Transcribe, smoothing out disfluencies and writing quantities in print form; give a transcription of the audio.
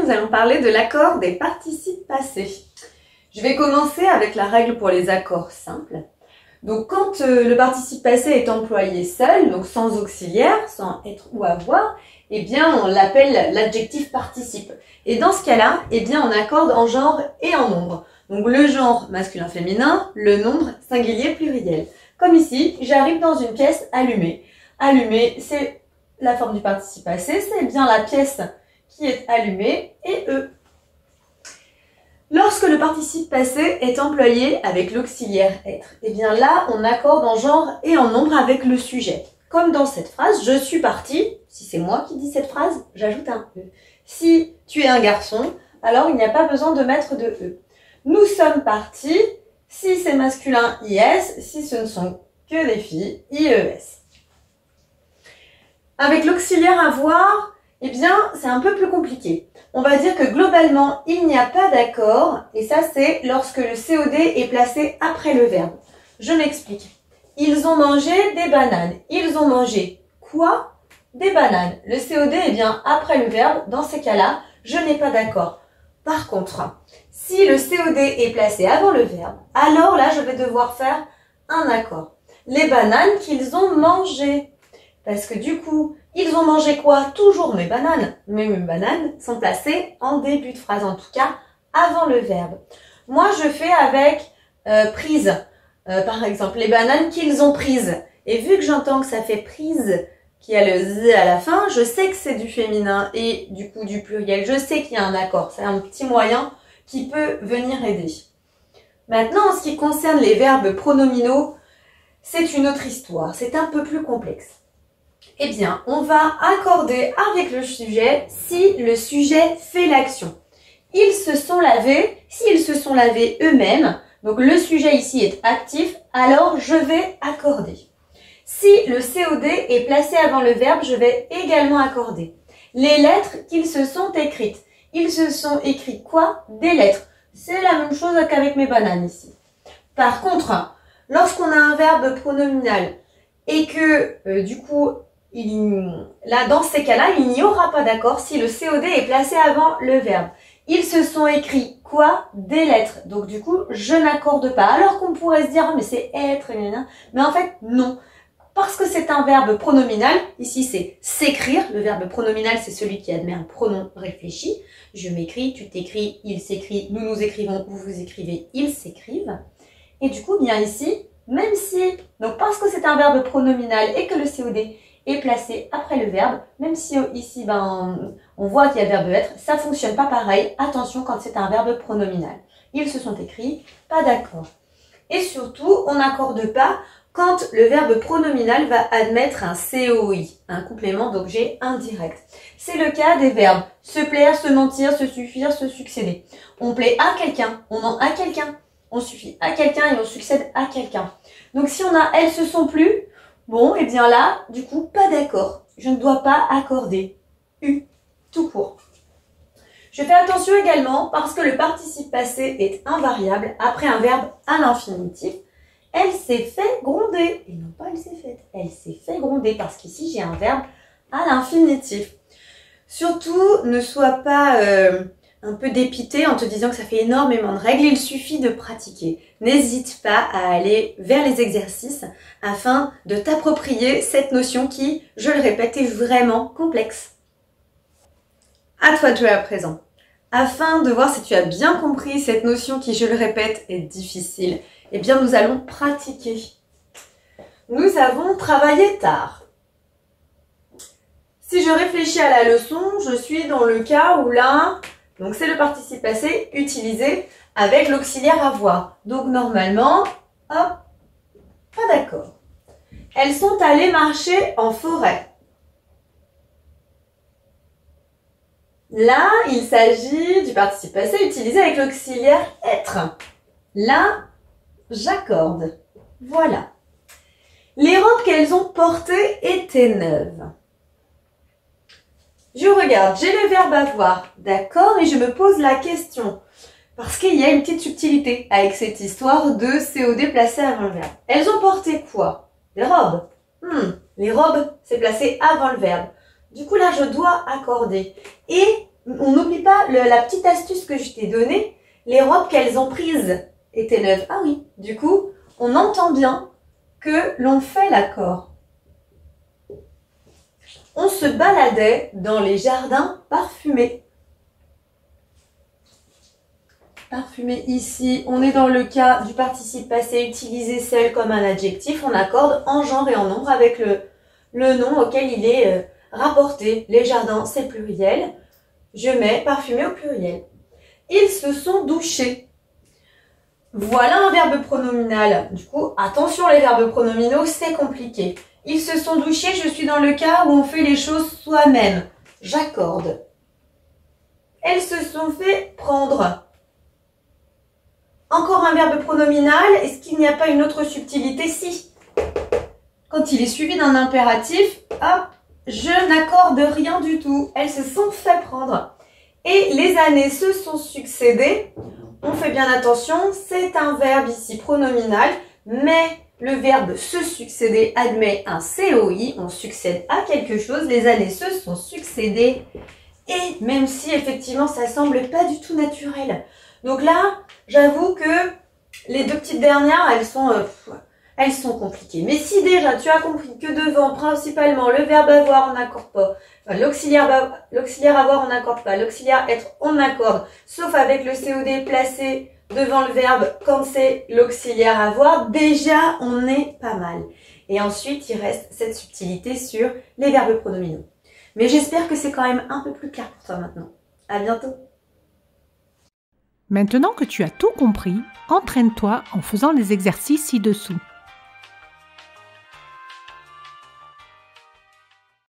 nous allons parler de l'accord des participes passés. Je vais commencer avec la règle pour les accords simples. Donc quand le participe passé est employé seul, donc sans auxiliaire, sans être ou avoir, eh bien on l'appelle l'adjectif participe. Et dans ce cas-là, eh bien on accorde en genre et en nombre. Donc le genre masculin-féminin, le nombre singulier-pluriel. Comme ici, j'arrive dans une pièce allumée. Allumée, c'est la forme du participe passé, c'est bien la pièce qui est allumée et eux. Lorsque le participe passé est employé avec l'auxiliaire être, eh bien là, on accorde en genre et en nombre avec le sujet. Comme dans cette phrase, je suis parti, si c'est moi qui dis cette phrase, j'ajoute un E. Si tu es un garçon, alors il n'y a pas besoin de mettre de E. Nous sommes partis, si c'est masculin, IS, si ce ne sont que des filles, IES. Avec l'auxiliaire avoir, eh bien, c'est un peu plus compliqué. On va dire que globalement, il n'y a pas d'accord, et ça c'est lorsque le COD est placé après le verbe. Je m'explique. Ils ont mangé des bananes. Ils ont mangé quoi? Des bananes. Le COD est bien après le verbe. Dans ces cas-là, je n'ai pas d'accord. Par contre, si le COD est placé avant le verbe, alors là, je vais devoir faire un accord. Les bananes qu'ils ont mangées. Parce que du coup, ils ont mangé quoi? Toujours mes bananes. Mais mes bananes sont placées en début de phrase, en tout cas, avant le verbe. Moi, je fais avec prise. Par exemple, les bananes qu'ils ont prises. Et vu que j'entends que ça fait prise, qui a le Z à la fin, je sais que c'est du féminin et du coup du pluriel. Je sais qu'il y a un accord. C'est un petit moyen qui peut venir aider. Maintenant, en ce qui concerne les verbes pronominaux, c'est une autre histoire. C'est un peu plus complexe. Eh bien, on va accorder avec le sujet si le sujet fait l'action. Ils se sont lavés. S'ils se sont lavés eux-mêmes, donc le sujet ici est actif, alors je vais accorder. Si le COD est placé avant le verbe, je vais également accorder. Les lettres qu'ils se sont écrites. Ils se sont écrits quoi? Des lettres. C'est la même chose qu'avec mes bananes ici. Par contre, lorsqu'on a un verbe pronominal et que du coup, là dans ces cas-là, il n'y aura pas d'accord si le COD est placé avant le verbe. Ils se sont écrits quoi? Des lettres. Donc du coup, je n'accorde pas. Alors qu'on pourrait se dire, ah, mais c'est être, mais en fait, non. Parce que c'est un verbe pronominal, ici c'est s'écrire. Le verbe pronominal, c'est celui qui admet un pronom réfléchi. Je m'écris, tu t'écris, il s'écrit, nous nous écrivons, vous vous écrivez, ils s'écrivent. Et du coup, bien ici, même si, donc parce que c'est un verbe pronominal et que le COD est placé après le verbe, même si ici, on voit qu'il y a le verbe être, ça fonctionne pas pareil. Attention quand c'est un verbe pronominal. Ils se sont écrits, pas d'accord. Et surtout, on n'accorde pas quand le verbe pronominal va admettre un COI, un complément d'objet indirect. C'est le cas des verbes se plaire, se mentir, se suffire, se succéder. On plaît à quelqu'un, on ment à quelqu'un, on suffit à quelqu'un et on succède à quelqu'un. Donc si on a elles se sont plus, bon, et bien là, du coup, pas d'accord. Je ne dois pas accorder. U, tout court. Je fais attention également parce que le participe passé est invariable après un verbe à l'infinitif. Elle s'est fait gronder. Et non pas elle s'est faite. Elle s'est fait gronder parce qu'ici j'ai un verbe à l'infinitif. Surtout, ne sois pas un peu dépité en te disant que ça fait énormément de règles. Il suffit de pratiquer. N'hésite pas à aller vers les exercices afin de t'approprier cette notion qui, je le répète, est vraiment complexe. À toi de jouer à présent. Afin de voir si tu as bien compris cette notion qui, je le répète, est difficile, eh bien nous allons pratiquer. Nous avons travaillé tard. Si je réfléchis à la leçon, je suis dans le cas où là, donc c'est le participe passé utilisé avec l'auxiliaire avoir. Donc normalement, hop, pas d'accord. Elles sont allées marcher en forêt. Là, il s'agit du participe passé utilisé avec l'auxiliaire être. Là, j'accorde. Voilà. Les robes qu'elles ont portées étaient neuves. Je regarde, j'ai le verbe avoir, d'accord, et je me pose la question. Parce qu'il y a une petite subtilité avec cette histoire de COD placé avant le verbe. Elles ont porté quoi? Des robes. Les robes, c'est placé avant le verbe. Du coup, là, je dois accorder. Et on n'oublie pas la petite astuce que je t'ai donnée. Les robes qu'elles ont prises étaient neuves. Ah oui, du coup, on entend bien que l'on fait l'accord. On se baladait dans les jardins parfumés. Parfumé ici, on est dans le cas du participe passé utilisé seul comme un adjectif. On accorde en genre et en nombre avec le nom auquel il est rapporté. Les jardins, c'est pluriel. Je mets parfumé au pluriel. Ils se sont douchés. Voilà un verbe pronominal. Du coup, attention les verbes pronominaux, c'est compliqué. Ils se sont douchés, je suis dans le cas où on fait les choses soi-même. J'accorde. Elles se sont fait prendre. Encore un verbe pronominal, est-ce qu'il n'y a pas une autre subtilité? Si. Quand il est suivi d'un impératif, hop, je n'accorde rien du tout. Elles se sont fait prendre. Et les années se sont succédées. On fait bien attention, c'est un verbe ici pronominal, mais le verbe se succéder admet un COI, on succède à quelque chose, les années se sont succédées. Et même si effectivement ça semble pas du tout naturel. Donc là, j'avoue que les deux petites dernières, elles sont compliquées. Mais si déjà tu as compris que devant, principalement, le verbe avoir, on n'accorde pas. Enfin, l'auxiliaire avoir, on n'accorde pas. L'auxiliaire être, on accorde. Sauf avec le COD placé devant le verbe quand c'est l'auxiliaire avoir. Déjà, on est pas mal. Et ensuite, il reste cette subtilité sur les verbes pronominaux. Mais j'espère que c'est quand même un peu plus clair pour toi maintenant. À bientôt. Maintenant que tu as tout compris, entraîne-toi en faisant les exercices ci-dessous.